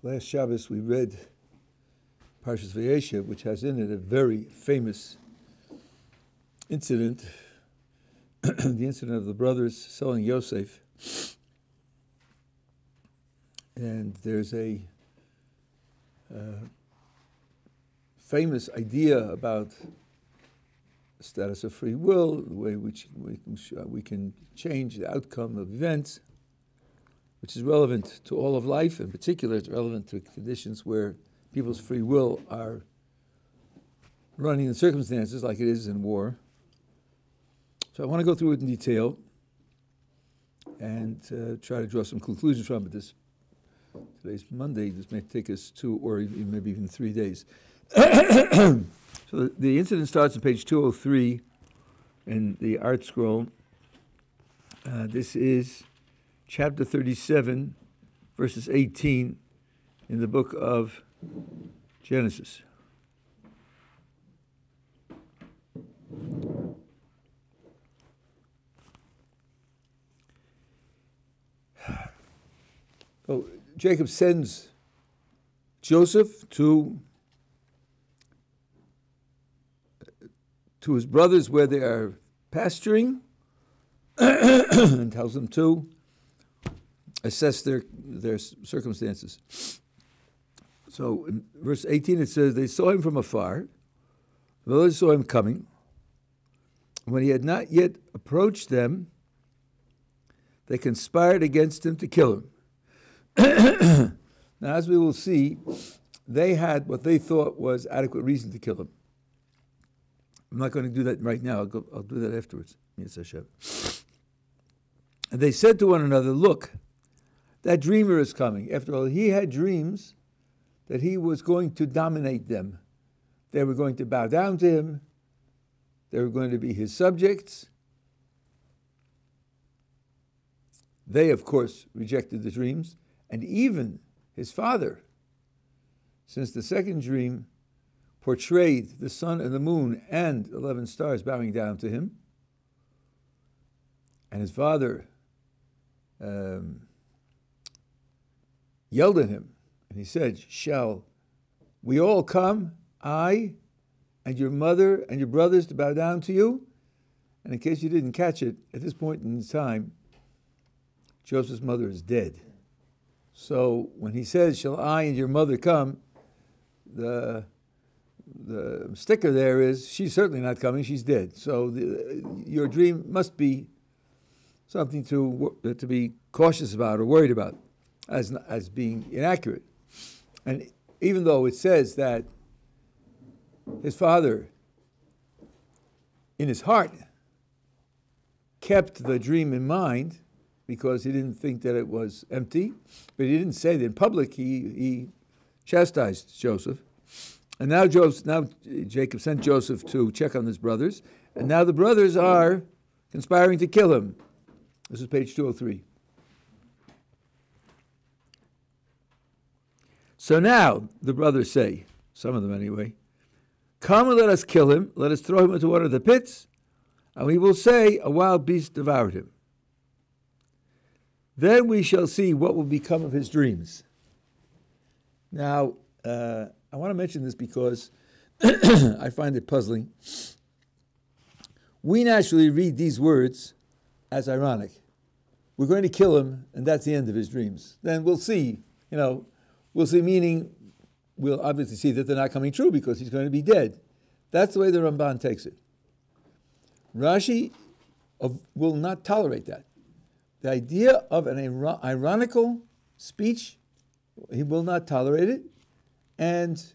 Last Shabbos we read Parshas Vayeshev, which has in it a very famous incident, the incident of the brothers selling Yosef. And there's a famous idea about the status of free will, the way which we can change the outcome of events, which is relevant to all of life. In particular, it's relevant to conditions where people's free will are running in circumstances like it is in war. So I want to go through it in detail and try to draw some conclusions from it. Today's Monday. This may take us 2 or maybe even 3 days. So the incident starts on page 203 in the Art Scroll. This is chapter 37, verses 18 in the book of Genesis. So Jacob sends Joseph to his brothers where they are pasturing and tells them to assess their circumstances. So in verse 18 it says, they saw him from afar. The brothers saw him coming. When he had not yet approached them, they conspired against him to kill him. Now, as we will see, they had what they thought was adequate reason to kill him. I'm not going to do that right now. I'll do that afterwards. Yes, Hashem. And they said to one another, look, that dreamer is coming. After all, he had dreams that he was going to dominate them. They were going to bow down to him. They were going to be his subjects. They, of course, rejected the dreams. And even his father, since the second dream portrayed the sun and the moon and 11 stars bowing down to him, and his father yelled at him, and he said, shall we all come, I and your mother and your brothers, to bow down to you? And in case you didn't catch it, at this point in time, Joseph's mother is dead. So when he says, shall I and your mother come, the sticker there is, she's certainly not coming, she's dead. So your dream must be something to be cautious about or worried about as being inaccurate. And even though it says that his father, in his heart, kept the dream in mind, because he didn't think that it was empty, but he didn't say that in public. He chastised Joseph, and now Jacob sent Joseph to check on his brothers, and now the brothers are conspiring to kill him. This is page 203. So now the brothers say, some of them anyway, come and let us kill him. Let us throw him into one of the pits, and we will say a wild beast devoured him. Then we shall see what will become of his dreams. Now, I want to mention this because I find it puzzling. We naturally read these words as ironic. We're going to kill him, and that's the end of his dreams. Then we'll see, meaning we'll obviously see that they're not coming true because he's going to be dead. That's the way the Ramban takes it. Rashi will not tolerate that. The idea of an ironical speech, he will not tolerate it, and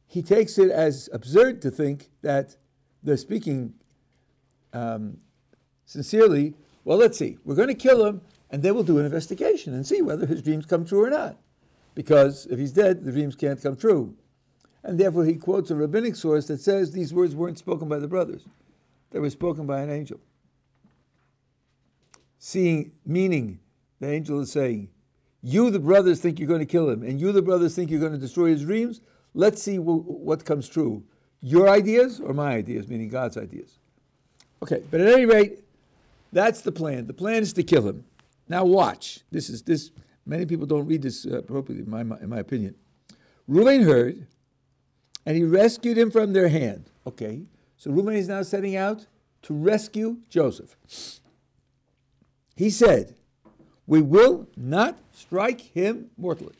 he takes it as absurd to think that they're speaking sincerely. Well, let's see. We're going to kill him, and then we'll do an investigation and see whether his dreams come true or not. Because if he's dead, the dreams can't come true. And therefore he quotes a rabbinic source that says these words weren't spoken by the brothers. They were spoken by an angel. Meaning, the angel is saying, you, the brothers, think you're going to kill him, and you, the brothers, think you're going to destroy his dreams. Let's see what comes true. Your ideas or my ideas, meaning God's ideas. Okay, but at any rate, that's the plan. The plan is to kill him. Now watch. This Many people don't read this appropriately, in my opinion. Reuven heard, and he rescued him from their hand. Okay, so Reuven is now setting out to rescue Joseph. He said, we will not strike him mortally.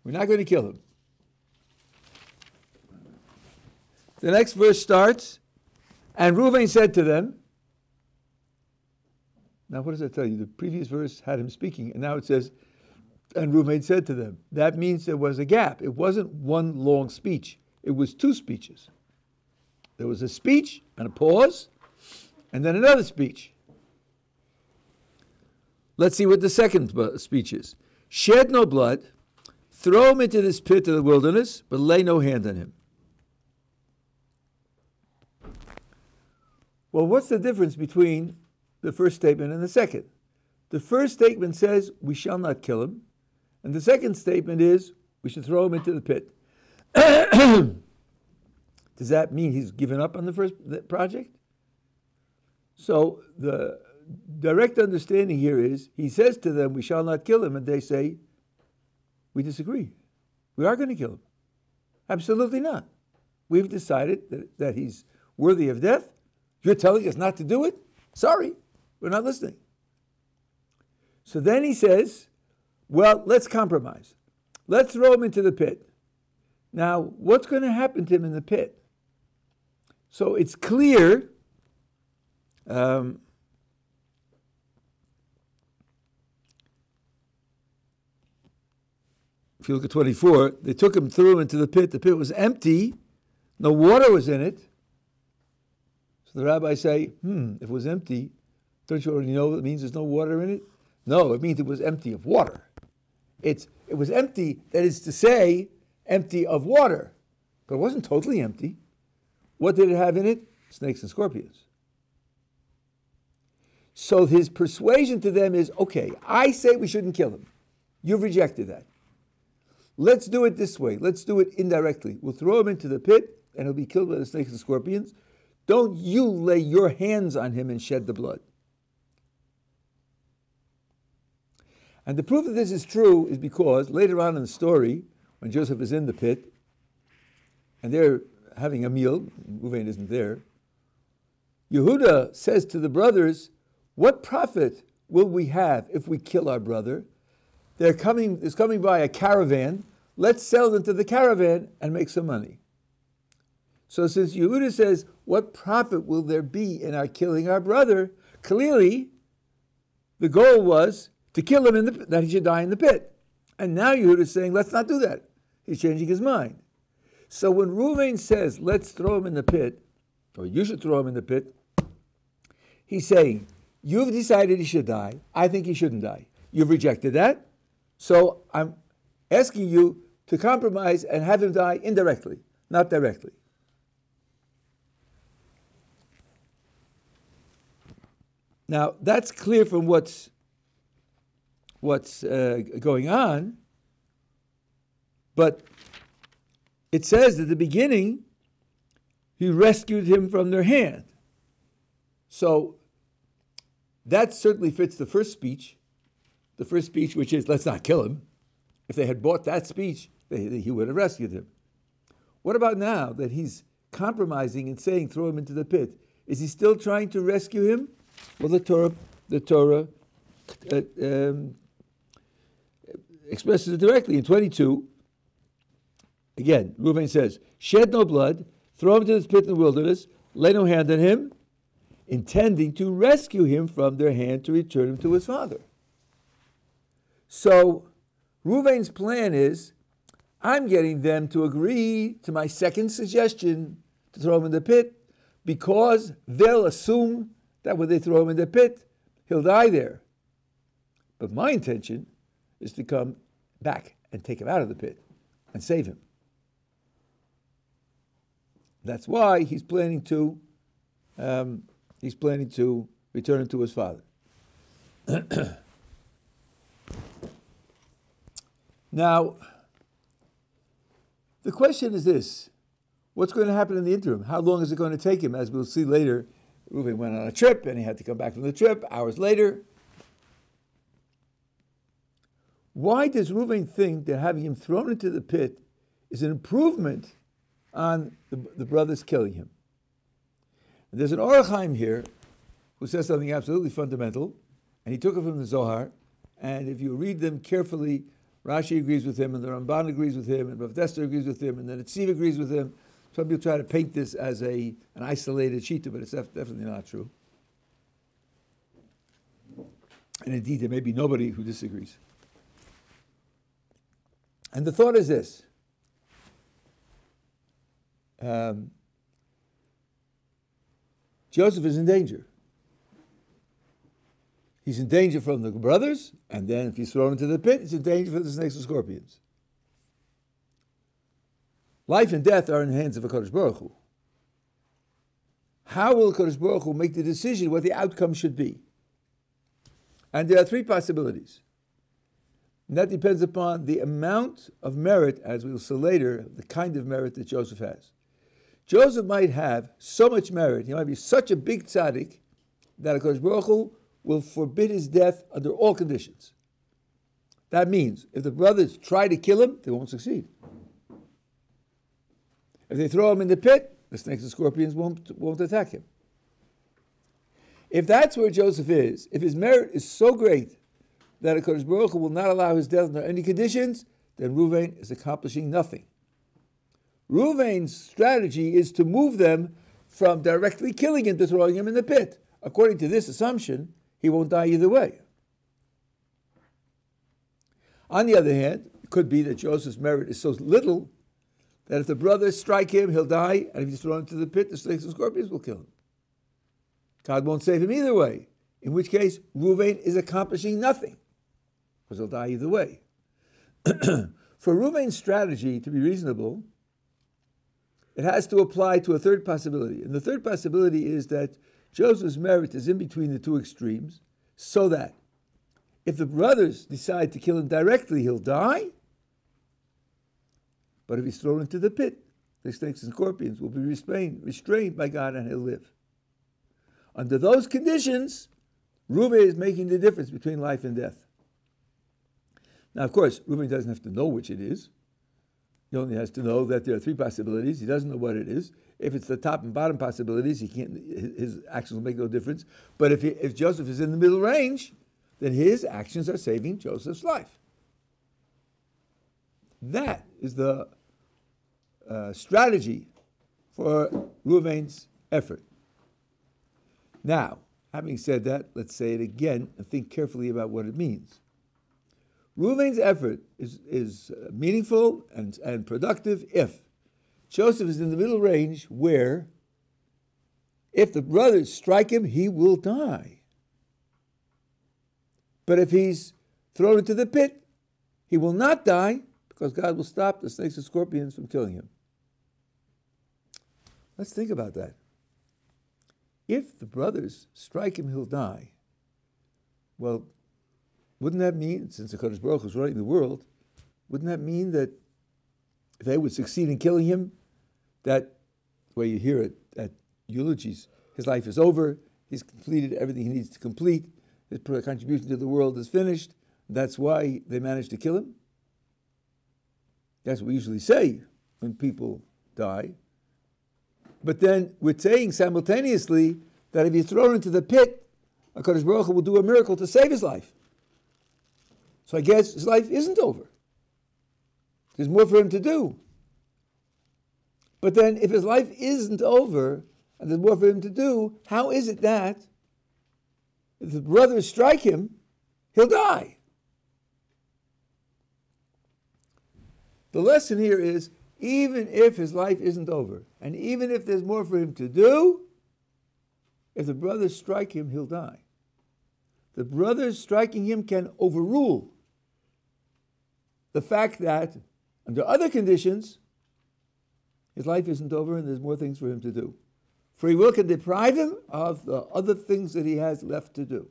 We're not going to kill him. The next verse starts, and Reuven said to them, now what does that tell you? The previous verse had him speaking, and now it says, and Reuven said to them. That means there was a gap. It wasn't one long speech. It was two speeches. There was a speech and a pause, and then another speech. Let's see what the second speech is. Shed no blood, throw him into this pit of the wilderness, but lay no hand on him. Well, what's the difference between the first statement and the second? The first statement says, we shall not kill him. And the second statement is, we should throw him into the pit. Does that mean he's given up on the first project? So the direct understanding here is, he says to them, we shall not kill him. And they say, we disagree. We are going to kill him. Absolutely not. We've decided that he's worthy of death. You're telling us not to do it? Sorry, we're not listening. So then he says, well, let's compromise. Let's throw him into the pit. Now, what's going to happen to him in the pit? So it's clear, if you look at 24, they took him, threw him into the pit. The pit was empty. No water was in it. So the rabbis say, if it was empty, don't you already know it means there's no water in it? No, it means it was empty of water. It was empty, that is to say, empty of water. But it wasn't totally empty. What did it have in it? Snakes and scorpions. So his persuasion to them is, okay, I say we shouldn't kill him. You've rejected that. Let's do it this way. Let's do it indirectly. We'll throw him into the pit, and he'll be killed by the snakes and scorpions. Don't you lay your hands on him and shed the blood. And the proof that this is true is because later on in the story, when Joseph is in the pit, and they're having a meal, Reuven isn't there, Yehuda says to the brothers, what profit will we have if we kill our brother? There's coming by a caravan. Let's sell them to the caravan and make some money. So since Yehuda says, what profit will there be in our killing our brother? Clearly, the goal was to kill him, that he should die in the pit. And now Yehuda is saying, let's not do that. He's changing his mind. So when Reuven says, let's throw him in the pit, or you should throw him in the pit, he's saying, you've decided he should die. I think he shouldn't die. You've rejected that. So I'm asking you to compromise and have him die indirectly, not directly. Now, that's clear from what's going on, but it says at the beginning, he rescued him from their hand. So that certainly fits the first speech which is, let's not kill him. If they had bought that speech, he would have rescued him. What about now that he's compromising and saying, throw him into the pit? Is he still trying to rescue him? Well, the Torah expresses it directly in 22. Again, Reuven says, shed no blood, throw him into this pit in the wilderness, lay no hand on him, intending to rescue him from their hand to return him to his father. So Reuven's plan is, I'm getting them to agree to my second suggestion to throw him in the pit because they'll assume that when they throw him in the pit, he'll die there. But my intention is to come back and take him out of the pit and save him. That's why he's planning to return him to his father. Now, the question is this: what's going to happen in the interim? How long is it going to take him? As we'll see later, Reuven went on a trip and he had to come back from the trip hours later. Why does Reuven think that having him thrown into the pit is an improvement on the brothers killing him? And there's an Ohr Somayach here who says something absolutely fundamental, and he took it from the Zohar, and if you read them carefully, Rashi agrees with him, and the Ramban agrees with him, and Rav Dester agrees with him, and the Netziv agrees with him. Some people try to paint this as an isolated shita, but it's definitely not true. And indeed, there may be nobody who disagrees. And the thought is this. Joseph is in danger. He's in danger from the brothers, and then if he's thrown into the pit, he's in danger from the snakes and scorpions. Life and death are in the hands of HaKadosh Baruch Hu. How will HaKadosh Baruch Hu make the decision what the outcome should be? And there are three possibilities. And that depends upon the amount of merit, as we will see later, the kind of merit that Joseph has. Joseph might have so much merit, he might be such a big tzaddik, that HaKadosh Baruch Hu will forbid his death under all conditions. That means, if the brothers try to kill him, they won't succeed. If they throw him in the pit, the snakes and scorpions won't attack him. If that's where Joseph is, if his merit is so great that HaKadosh Baruch Hu will not allow his death under any conditions, then Reuven is accomplishing nothing. Reuven's strategy is to move them from directly killing him to throwing him in the pit. According to this assumption, he won't die either way. On the other hand, it could be that Joseph's merit is so little that if the brothers strike him, he'll die, and if he's thrown into the pit, the snakes and scorpions will kill him. God won't save him either way, in which case Reuven is accomplishing nothing, because he'll die either way. For Reuven's strategy to be reasonable, it has to apply to a third possibility. And the third possibility is that Joseph's merit is in between the two extremes, so that if the brothers decide to kill him directly, he'll die. But if he's thrown into the pit, the snakes and scorpions will be restrained by God, and he'll live. Under those conditions, Reuven is making the difference between life and death. Now, of course, Reuven doesn't have to know which it is. He only has to know that there are three possibilities. He doesn't know what it is. If it's the top and bottom possibilities, his actions will make no difference. But if Joseph is in the middle range, then his actions are saving Joseph's life. That is the strategy for Reuven's effort. Now, having said that, let's say it again and think carefully about what it means. Reuven's effort is meaningful and productive if Joseph is in the middle range where if the brothers strike him, he will die. But if he's thrown into the pit, he will not die because God will stop the snakes and scorpions from killing him. Let's think about that. If the brothers strike him, he'll die. Well, wouldn't that mean, since the HaKadosh Baruch Hu is running the world, wouldn't that mean that if they would succeed in killing him, that, the way you hear it, at eulogies, his life is over, he's completed everything he needs to complete, his contribution to the world is finished, that's why they managed to kill him? That's what we usually say when people die. But then we're saying simultaneously that if he's thrown into the pit, HaKadosh Baruch Hu will do a miracle to save his life. So I guess his life isn't over. There's more for him to do. But then if his life isn't over and there's more for him to do, how is it that if the brothers strike him, he'll die? The lesson here is, even if his life isn't over, and even if there's more for him to do, if the brothers strike him, he'll die. The brothers striking him can overrule the fact that, under other conditions, his life isn't over and there's more things for him to do. Free will can deprive him of the other things that he has left to do.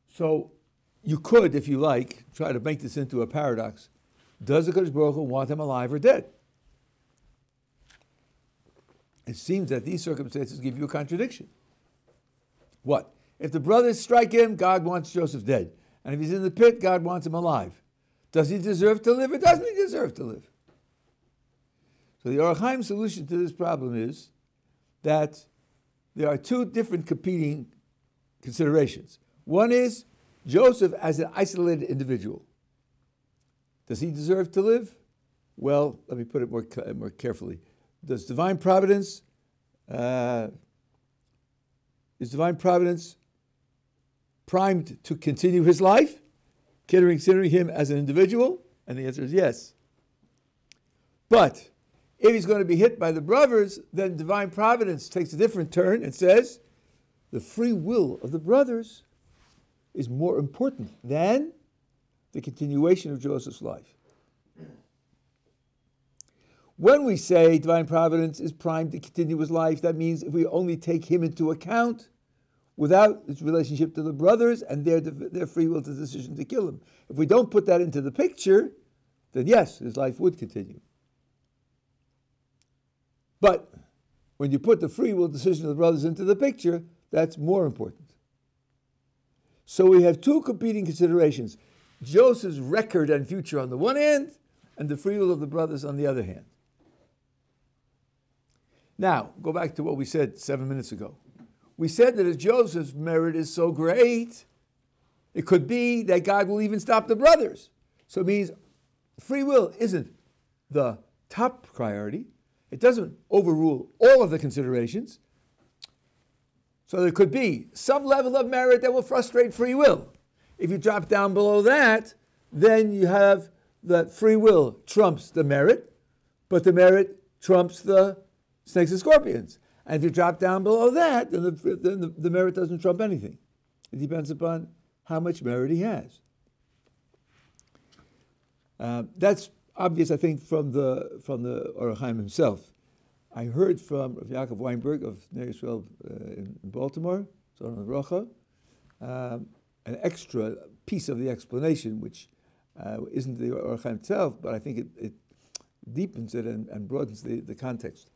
So, you could, if you like, try to make this into a paradox. Does the HaKadosh Baruch Hu want him alive or dead? It seems that these circumstances give you a contradiction. What? If the brothers strike him, God wants Joseph dead. And if he's in the pit, God wants him alive. Does he deserve to live or doesn't he deserve to live? So the Ohr Chaim's solution to this problem is that there are two different competing considerations. One is Joseph as an isolated individual. Does he deserve to live? Well, let me put it more carefully. Is divine providence primed to continue his life, considering him as an individual? And the answer is yes. But if he's going to be hit by the brothers, then divine providence takes a different turn and says the free will of the brothers is more important than the continuation of Joseph's life. When we say divine providence is primed to continue his life, that means if we only take him into account without its relationship to the brothers and their free will to the decision to kill him. If we don't put that into the picture, then yes, his life would continue. But when you put the free will decision of the brothers into the picture, that's more important. So we have two competing considerations: Joseph's record and future on the one hand, and the free will of the brothers on the other hand. Now, go back to what we said 7 minutes ago. We said that if Joseph's merit is so great, it could be that God will even stop the brothers. So it means free will isn't the top priority. It doesn't overrule all of the considerations. So there could be some level of merit that will frustrate free will. If you drop down below that, then you have that free will trumps the merit, but the merit trumps the snakes and scorpions. And if you drop down below that, then the merit doesn't trump anything. It depends upon how much merit he has. That's obvious, I think, from the Ohr Chaim himself. I heard from Rav Yaakov Weinberg of Ner Yisrael in Baltimore, Zon Rocha, an extra piece of the explanation, which isn't the Ohr Chaim itself, but I think it deepens it and broadens the context.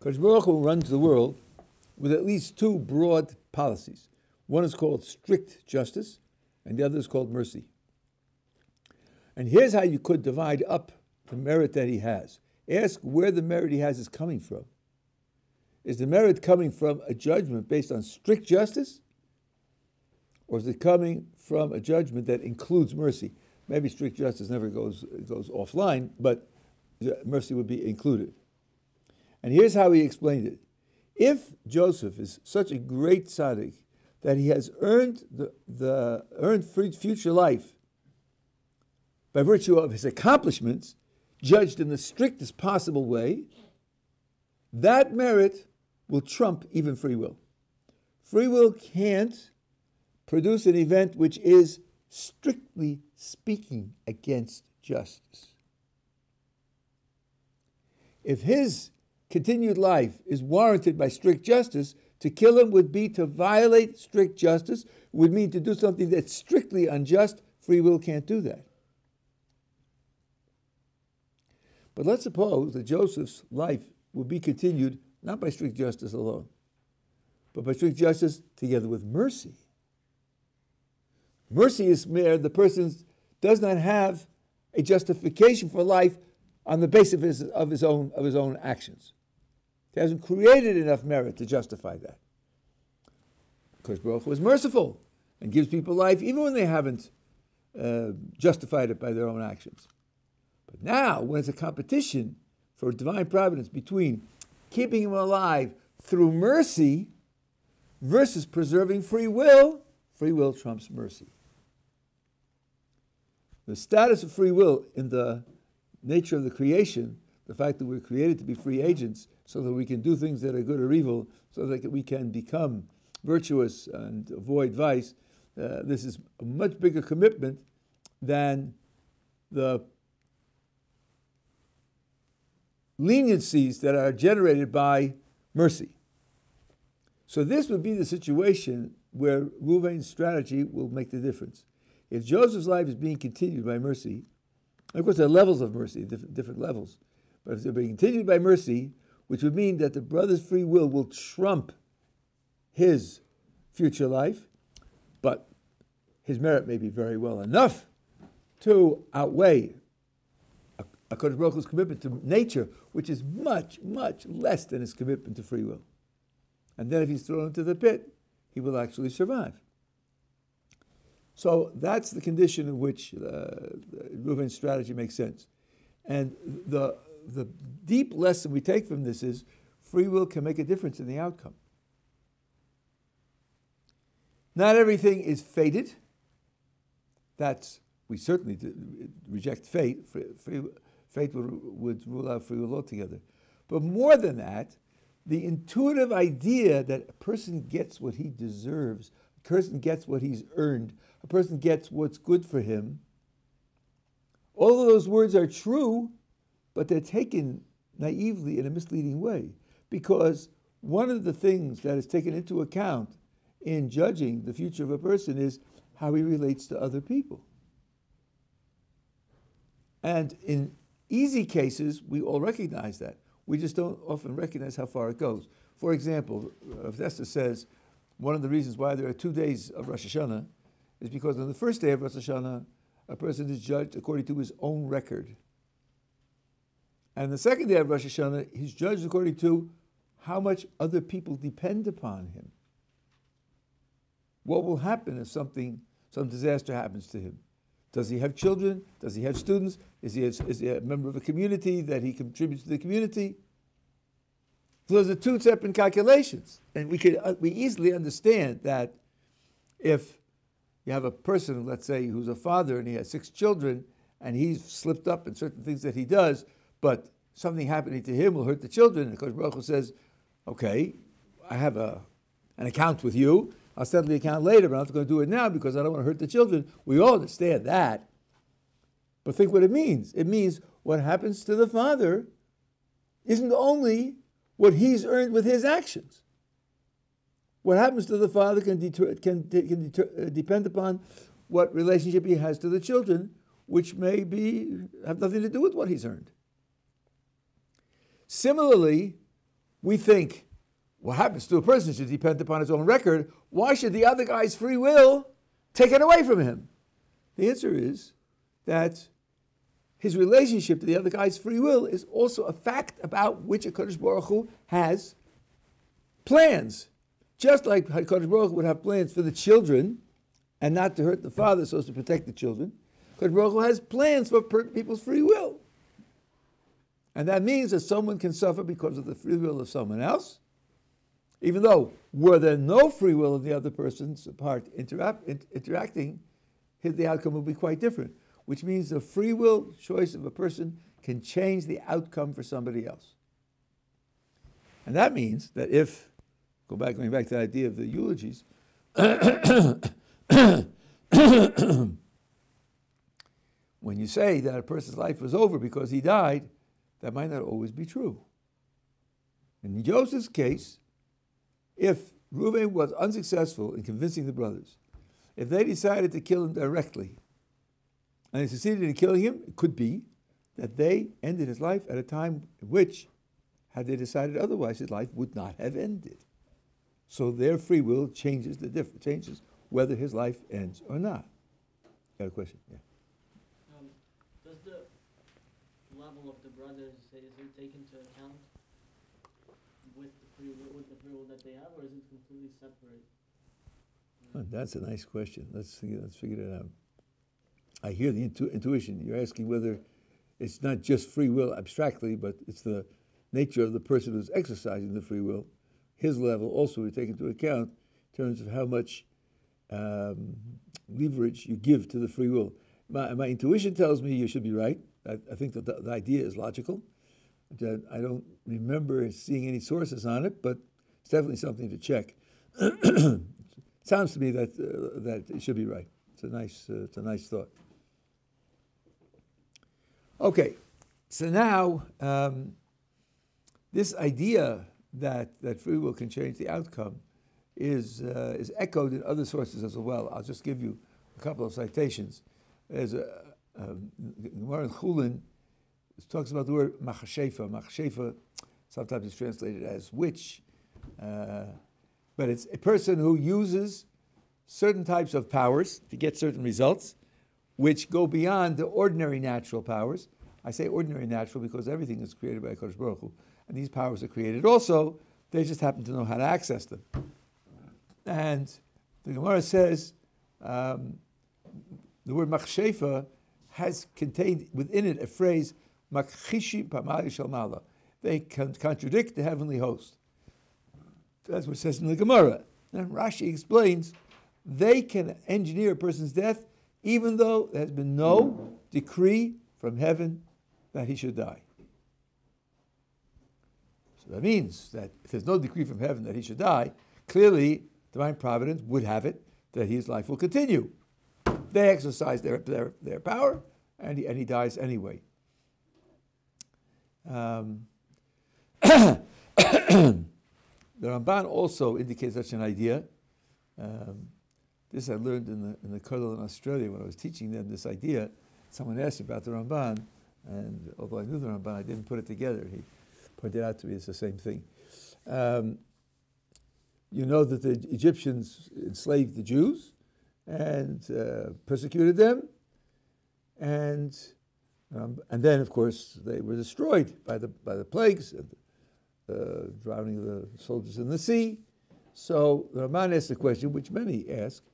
Kadosh Baruch Hu runs the world with at least two broad policies. One is called strict justice, and the other is called mercy. And here's how you could divide up the merit that he has. Ask where the merit he has is coming from. Is the merit coming from a judgment based on strict justice? Or is it coming from a judgment that includes mercy? Maybe strict justice never goes offline, but mercy would be included. And here's how he explained it. If Joseph is such a great tzaddik that he has earned earned future life by virtue of his accomplishments, judged in the strictest possible way, that merit will trump even free will. Free will can't produce an event which is, strictly speaking, against justice. If his continued life is warranted by strict justice, to kill him would be to violate strict justice, would mean to do something that's strictly unjust. Free will can't do that. But let's suppose that Joseph's life would be continued not by strict justice alone, but by strict justice together with mercy. Mercy is where the person does not have a justification for life on the basis of his own actions. He hasn't created enough merit to justify that. Because Baruch Hu is merciful and gives people life even when they haven't justified it by their own actions. But now, when it's a competition for divine providence between keeping him alive through mercy versus preserving free will trumps mercy. The status of free will in the nature of the creation, the fact that we're created to be free agents so that we can do things that are good or evil, so that we can become virtuous and avoid vice, this is a much bigger commitment than the leniencies that are generated by mercy. So this would be the situation where Reuven's strategy will make the difference. If Joseph's life is being continued by mercy, of course there are levels of mercy, different levels, but if they're being continued by mercy, which would mean that the brother's free will trump his future life, but his merit may be very well enough to outweigh a Kodesh Baruch Hu's commitment to nature, which is much, much less than his commitment to free will. And then if he's thrown into the pit, he will actually survive. So that's the condition in which Reuven's strategy makes sense. And the deep lesson we take from this is free will can make a difference in the outcome. Not everything is fated. We certainly reject fate. Fate would rule out free will altogether. But more than that, the intuitive idea that a person gets what he deserves, a person gets what he's earned, a person gets what's good for him, all of those words are true, but they're taken naively in a misleading way. Because one of the things that is taken into account in judging the future of a person is how he relates to other people. And in easy cases, we all recognize that. We just don't often recognize how far it goes. For example, Esther says one of the reasons why there are 2 days of Rosh Hashanah is because on the first day of Rosh Hashanah, a person is judged according to his own record. And the second day of Rosh Hashanah, he's judged according to how much other people depend upon him. What will happen if some disaster happens to him? Does he have children? Does he have students? Is he a member of a community that he contributes to the community? So those are two separate calculations. And we easily understand that if you have a person, let's say, who's a father and he has 6 children and he's slipped up in certain things that he does, but something happening to him will hurt the children, and Kodesh Baruch Hu says, okay, I have an account with you. I'll settle the account later, but I'm not going to do it now because I don't want to hurt the children. We all understand that. But think what it means. It means what happens to the father isn't only what he's earned with his actions. What happens to the father can depend upon what relationship he has to the children, which may have nothing to do with what he's earned. Similarly, we think what happens to a person should depend upon his own record. Why should the other guy's free will take it away from him? The answer is that his relationship to the other guy's free will is also a fact about which HaKadosh Baruch Hu has plans. Just like HaKadosh Baruch Hu would have plans for the children and not to hurt the father so as to protect the children, HaKadosh Baruch Hu has plans for people's free will. And that means that someone can suffer because of the free will of someone else, even though were there no free will of the other person's part interacting, the outcome will be quite different, which means the free will choice of a person can change the outcome for somebody else. And that means that if, going back to the idea of the eulogies, when you say that a person's life was over because he died, that might not always be true. In Joseph's case, if Reuven was unsuccessful in convincing the brothers, if they decided to kill him directly, and they succeeded in killing him, it could be that they ended his life at a time in which, had they decided otherwise, his life would not have ended. So their free will changes whether his life ends or not. Got a question? Yeah. Does the level of the brothers, is it taken into account with the free will that they have, or is it completely separate? Oh, that's a nice question. Let's figure it out. I hear the intuition. You're asking whether it's not just free will abstractly, but it's the nature of the person who's exercising the free will. His level also we take into account in terms of how much leverage you give to the free will. My intuition tells me you should be right. I think that the idea is logical. I don't remember seeing any sources on it, but it's definitely something to check. It sounds to me that it should be right. It's a nice thought. Okay, so now this idea that free will can change the outcome is echoed in other sources as well. I'll just give you a couple of citations. There's Gemara in Chulin talks about the word machashefa. Machashefa Sometimes it's translated as witch. But it's a person who uses certain types of powers to get certain results, which go beyond the ordinary natural powers. I say ordinary natural because everything is created by HaKadosh Baruch Hu. And these powers are created also. They just happen to know how to access them. And the Gemara says the word machshefa has contained within it a phrase, makchishi pamali shalmala. They can contradict the heavenly host. That's what it says in the Gemara. And Rashi explains, they can engineer a person's death even though there has been no decree from heaven that he should die. So that means that if there's no decree from heaven that he should die, clearly divine providence would have it that his life will continue. They exercise their power, and he dies anyway. The Ramban also indicates such an idea. This I learned in the Gottleib in Australia when I was teaching them this idea. Someone asked about the Ramban, and although I knew the Ramban, I didn't put it together. He pointed out to me it's the same thing. You know that the Egyptians enslaved the Jews and persecuted them, and then, of course, they were destroyed by the plagues and drowning the soldiers in the sea. So the Ramban asked the question, which many ask,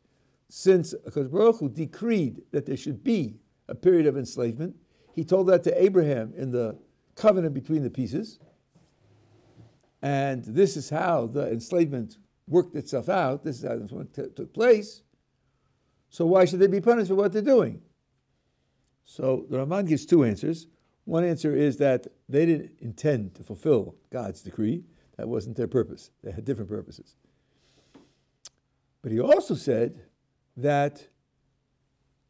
since HaKadosh Baruch Hu decreed that there should be a period of enslavement, he told that to Abraham in the covenant between the pieces, and this is how the enslavement worked itself out, this is how it took place, so why should they be punished for what they're doing? So the Ramban gives two answers. One answer is that they didn't intend to fulfill God's decree. That wasn't their purpose. They had different purposes. But he also said that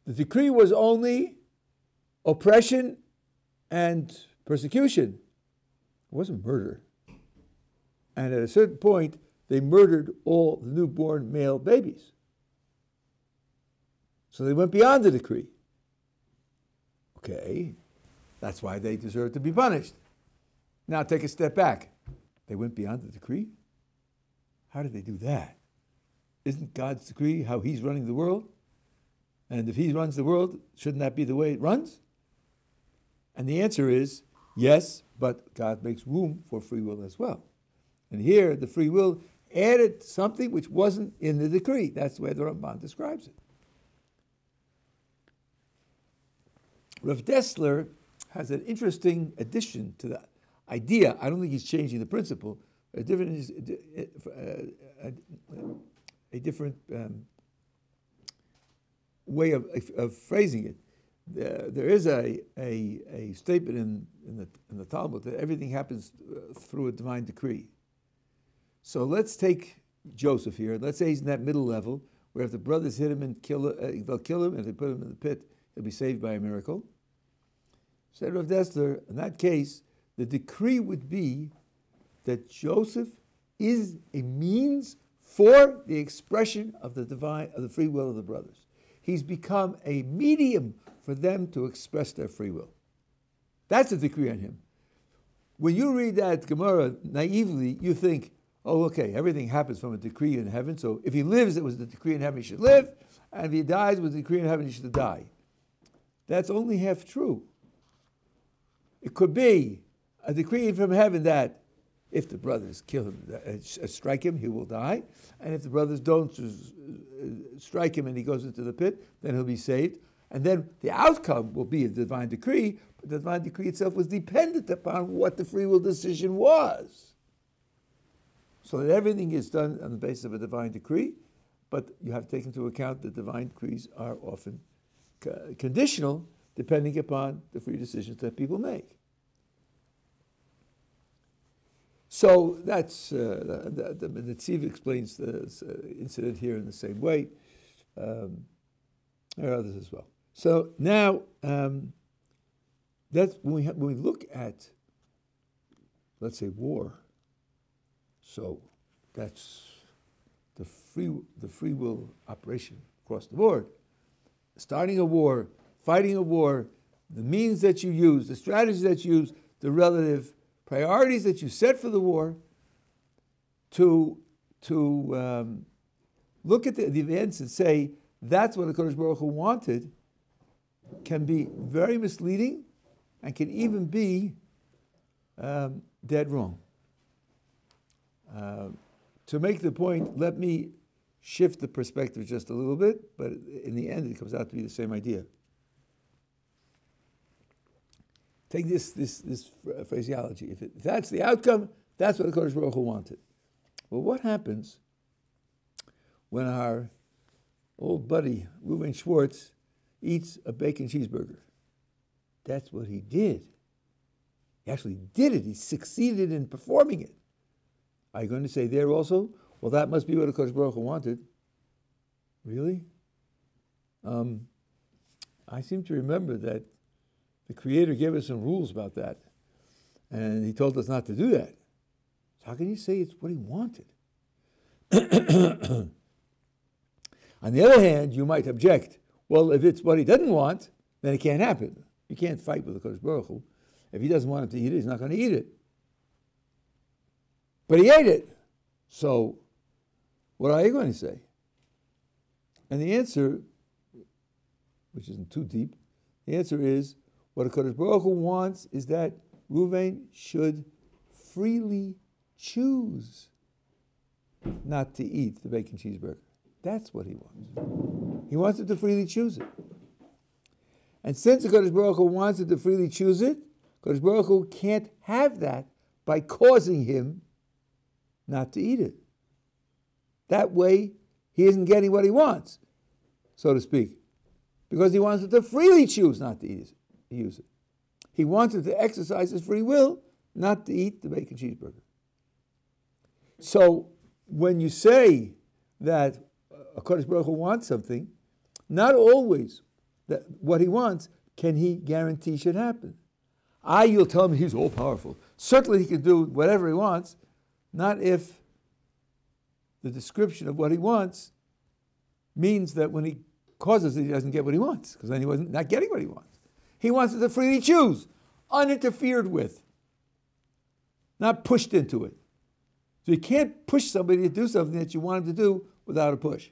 the decree was only oppression and persecution. It wasn't murder. And at a certain point, they murdered all the newborn male babies. So they went beyond the decree. Okay, that's why they deserve to be punished. Now take a step back. They went beyond the decree? How did they do that? Isn't God's decree how he's running the world? And if he runs the world, shouldn't that be the way it runs? And the answer is yes, but God makes room for free will as well. And here, the free will added something which wasn't in the decree. That's the way the Ramban describes it. Rav Dessler has an interesting addition to the idea. I don't think he's changing the principle. A different way of phrasing it. There is a statement in the Talmud that everything happens through a divine decree. So let's take Joseph here. Let's say he's in that middle level where if the brothers hit him and they'll kill him, and if they put him in the pit, he'll be saved by a miracle. Said Rav Dessler, in that case, the decree would be that Joseph is a means for the expression of the free will of the brothers. He's become a medium for them to express their free will. That's a decree on him. When you read that Gemara naively, you think, oh, okay, everything happens from a decree in heaven, so if he lives, it was the decree in heaven he should live, and if he dies, it was the decree in heaven he should die. That's only half true. It could be a decree from heaven that if the brothers kill him, strike him, he will die. And if the brothers don't strike him and he goes into the pit, then he'll be saved. And then the outcome will be a divine decree, but the divine decree itself was dependent upon what the free will decision was. So that everything is done on the basis of a divine decree, but you have to take into account that divine decrees are often conditional, depending upon the free decisions that people make. So that's, the Tziv explains the incident here in the same way. There are others as well. So now, that's when we look at, let's say, war, so that's the free will operation across the board. Starting a war, fighting a war, the means that you use, the strategies that you use, the relative priorities that you set for the war, to look at the events and say that's what HaKadosh Baruch Hu wanted, can be very misleading and can even be dead wrong. To make the point, let me shift the perspective just a little bit, but in the end it comes out to be the same idea. Take this phraseology. If that's the outcome, that's what HaKadosh Baruch Hu wanted. Well, what happens when our old buddy Reuven Schwartz eats a bacon cheeseburger? That's what he did. He actually did it. He succeeded in performing it. Are you going to say there also, well, that must be what HaKadosh Baruch Hu wanted? Really? I seem to remember that the Creator gave us some rules about that, and He told us not to do that. So how can you say it's what He wanted? On the other hand, you might object, well, if it's what He doesn't want, then it can't happen. You can't fight with HaKadosh Baruch Hu. If He doesn't want him to eat it, He's not going to eat it. But He ate it. So, what are you going to say? And the answer, which isn't too deep, the answer is, what HaKadosh Baruch Hu wants is that Reuven should freely choose not to eat the bacon cheeseburger. That's what he wants. He wants him to freely choose it. And since HaKadosh Baruch Hu wants him to freely choose it, HaKadosh Baruch Hu can't have that by causing him not to eat it. That way, he isn't getting what he wants, so to speak, because he wants him to freely choose not to use it. He wants him to exercise his free will not to eat the bacon cheeseburger. So when you say that HaKadosh Baruch Hu wants something, not always that what he wants can he guarantee should happen. You'll tell me he's all-powerful. Certainly he can do whatever he wants, not if the description of what he wants means that when he causes it, he doesn't get what he wants, because then he wasn't not getting what he wants. He wants it to freely choose, uninterfered with, not pushed into it. So you can't push somebody to do something that you want him to do without a push.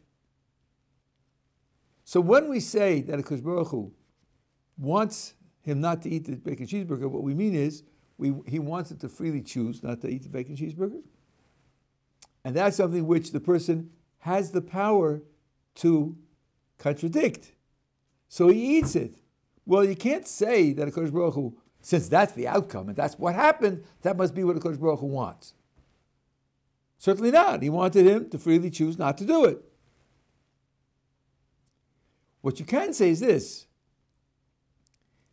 So when we say that HaKadosh Baruch Hu wants him not to eat the bacon cheeseburger, what we mean is he wants him to freely choose not to eat the bacon cheeseburger. And that's something which the person has the power to contradict. So he eats it. Well, you can't say that HaKadosh Baruch Hu, since that's the outcome and that's what happened, that must be what HaKadosh Baruch Hu wants. Certainly not. He wanted him to freely choose not to do it. What you can say is this.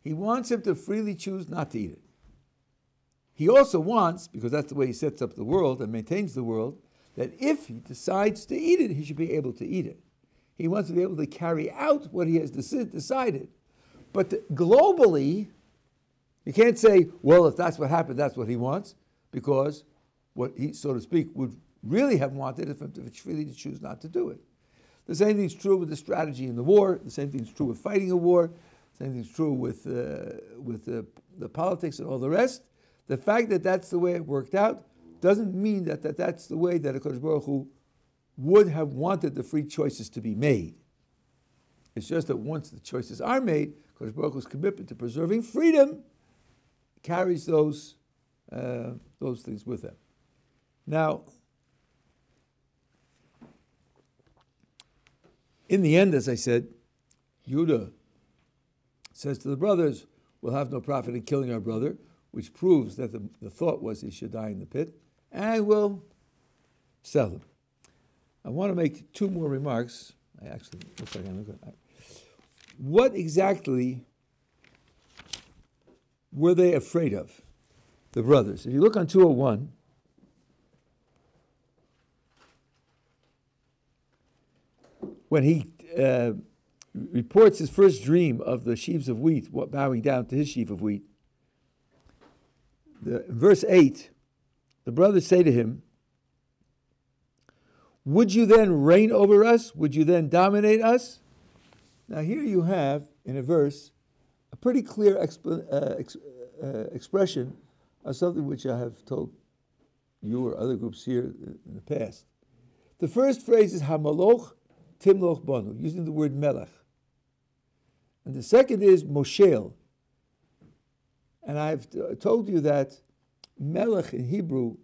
He wants him to freely choose not to eat it. He also wants, because that's the way he sets up the world and maintains the world, that if he decides to eat it, he should be able to eat it. He wants to be able to carry out what he has decided. But globally, you can't say, well, if that's what happened, that's what he wants, because what he, so to speak, would really have wanted if it's freely to choose not to do it. The same thing is true with the strategy in the war. The same thing is true with fighting a war. The same thing is true with the politics and all the rest. The fact that that's the way it worked out doesn't mean that that's the way that HaKadosh Baruch Hu would have wanted the free choices to be made. It's just that once the choices are made, HaKadosh Baruch Hu's commitment to preserving freedom carries those things with them. Now, in the end, as I said, Judah says to the brothers, we'll have no profit in killing our brother, which proves that the thought was he should die in the pit, and we'll sell him. I want to make two more remarks. Looks like I'm good. What exactly were they afraid of, the brothers? If you look on 201, when he reports his first dream of the sheaves of wheat, bowing down to his sheaf of wheat, in verse 8, the brothers say to him, would you then reign over us? Would you then dominate us? Now here you have, in a verse, a pretty clear expression are something which I have told you or other groups here in the past. The first phrase is Hamaloch Timloch Banu, using the word Melech. And the second is Moshel. And I've told you that Melech in Hebrew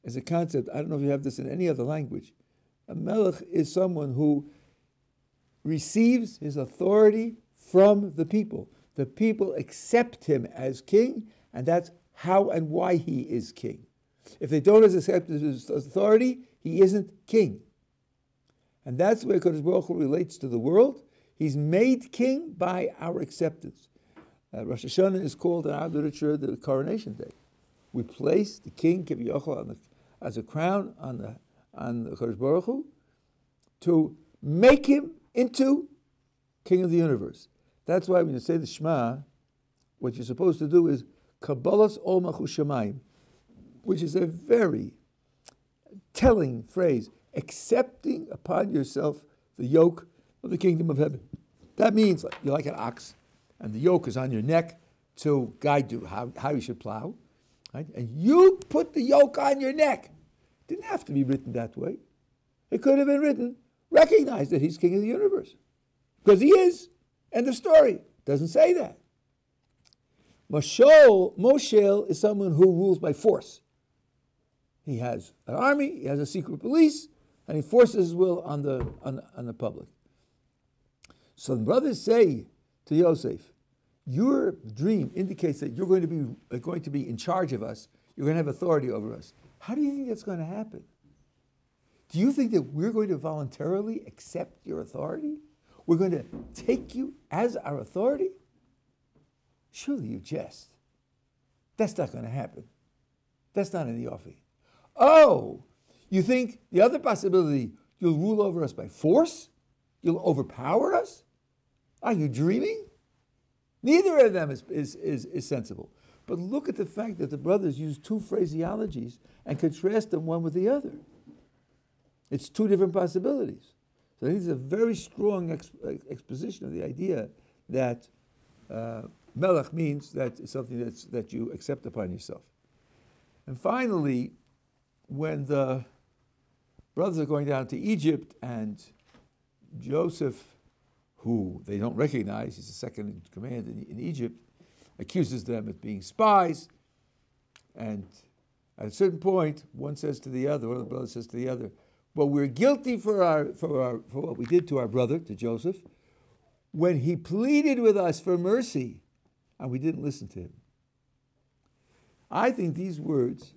is a concept, I don't know if you have this in any other language. A Melech is someone who receives his authority from the people. The people accept him as king, and that's how and why he is king. If they don't accept his authority, he isn't king. And that's the way Kodesh Baruch Hu relates to the world. He's made king by our acceptance. Rosh Hashanah is called in our literature the coronation day. We place the king, Kivyochel, as a crown on the Kodesh Baruch Hu to make him into king of the universe. That's why when you say the Shema, what you're supposed to do is Kabbalas Ol Malchus Shamayim, which is a very telling phrase, accepting upon yourself the yoke of the kingdom of heaven. That means you're like an ox, and the yoke is on your neck to guide you how you should plow. Right? And you put the yoke on your neck. It didn't have to be written that way. It could have been written, recognize that he's king of the universe. Because he is. End of story. Doesn't say that. Moshel is someone who rules by force. He has an army, he has a secret police, and he forces his will on the public. So the brothers say to Yosef, your dream indicates that you're going to be in charge of us. You're going to have authority over us. How do you think that's going to happen? Do you think that we're going to voluntarily accept your authority? We're going to take you as our authority? Surely you jest. That's not going to happen. That's not in the offing. Oh, you think the other possibility, you'll rule over us by force? You'll overpower us? Are you dreaming? Neither of them is sensible. But look at the fact that the brothers use two phraseologies and contrast them one with the other. It's two different possibilities. So I think it's a very strong exposition of the idea that Melech means that it's something that you accept upon yourself. And finally, when the brothers are going down to Egypt and Joseph, who they don't recognize, he's the second in command in Egypt, accuses them of being spies. And at a certain point, one of the brothers says to the other, well, we're guilty for what we did to our brother, to Joseph, when he pleaded with us for mercy, and we didn't listen to him. I think these words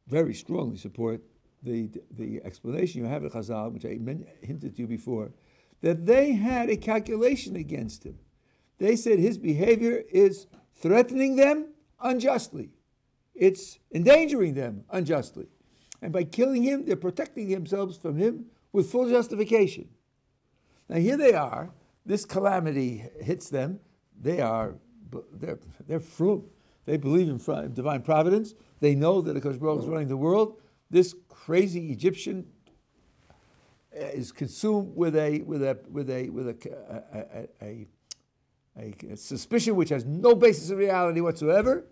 very strongly support the explanation you have at Chazal, which I hinted to you before, that they had a calculation against him. They said his behavior is threatening them unjustly. It's endangering them unjustly. And by killing him, they're protecting themselves from him with full justification. Now here they are. This calamity hits them. They're frum. They believe in divine providence. They know that HaKadosh Baruch Hu is running the world. This crazy Egyptian is consumed with a suspicion which has no basis in reality whatsoever.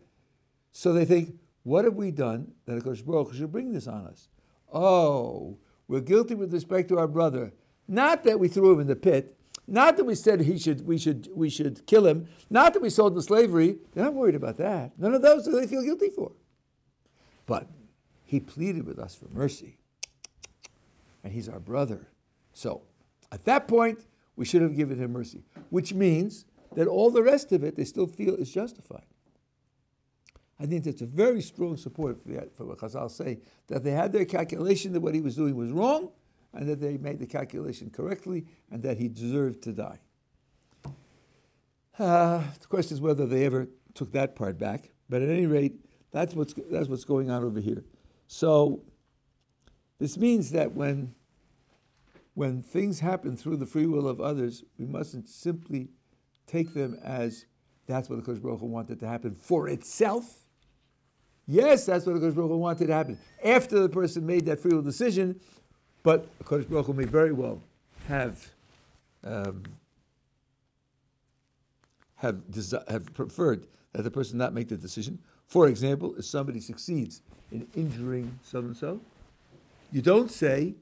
So they think, what have we done that HaKadosh Baruch Hu should bring this on us? Oh, we're guilty with respect to our brother. Not that we threw him in the pit. Not that we said we should kill him. Not that we sold him to slavery. They're not worried about that. None of those do they feel guilty for. But he pleaded with us for mercy. And he's our brother. So at that point, we should have given him mercy. Which means that all the rest of it, they still feel is justified. I think that's a very strong support for what Chazal say, that they had their calculation that what he was doing was wrong, and that they made the calculation correctly, and that he deserved to die. The question is whether they ever took that part back, but at any rate, that's what's going on over here. So this means that when things happen through the free will of others, we mustn't simply take them as that's what the Kodesh Baruch Hu wanted to happen for itself. Yes, that's what the Kodesh Baruch Hu wanted to happen after the person made that free will decision, but the Kodesh Baruch Hu may very well have preferred that the person not make the decision. For example, if somebody succeeds in injuring so-and-so, you don't say,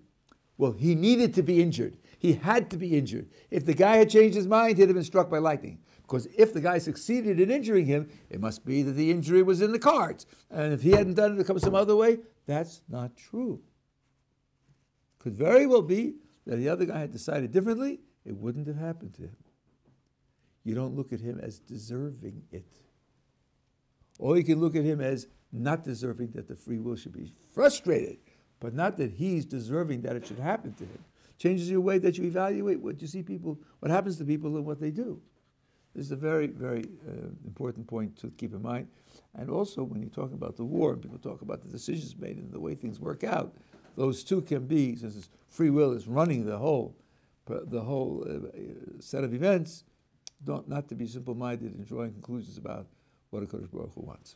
well, he needed to be injured. He had to be injured. If the guy had changed his mind, he'd have been struck by lightning. Because if the guy succeeded in injuring him, it must be that the injury was in the cards. And if he hadn't done it, it comes some other way. That's not true. Could very well be that the other guy had decided differently. It wouldn't have happened to him. You don't look at him as deserving it. Or you can look at him as not deserving that the free will should be frustrated, but not that he's deserving that it should happen to him. Changes your way that you evaluate what you see people, what happens to people and what they do. This is a very, very important point to keep in mind. And also, when you talk about the war, and people talk about the decisions made and the way things work out, those two can be, since free will is running the whole set of events, not to be simple-minded in drawing conclusions about what a Kodesh Baruch Hu wants.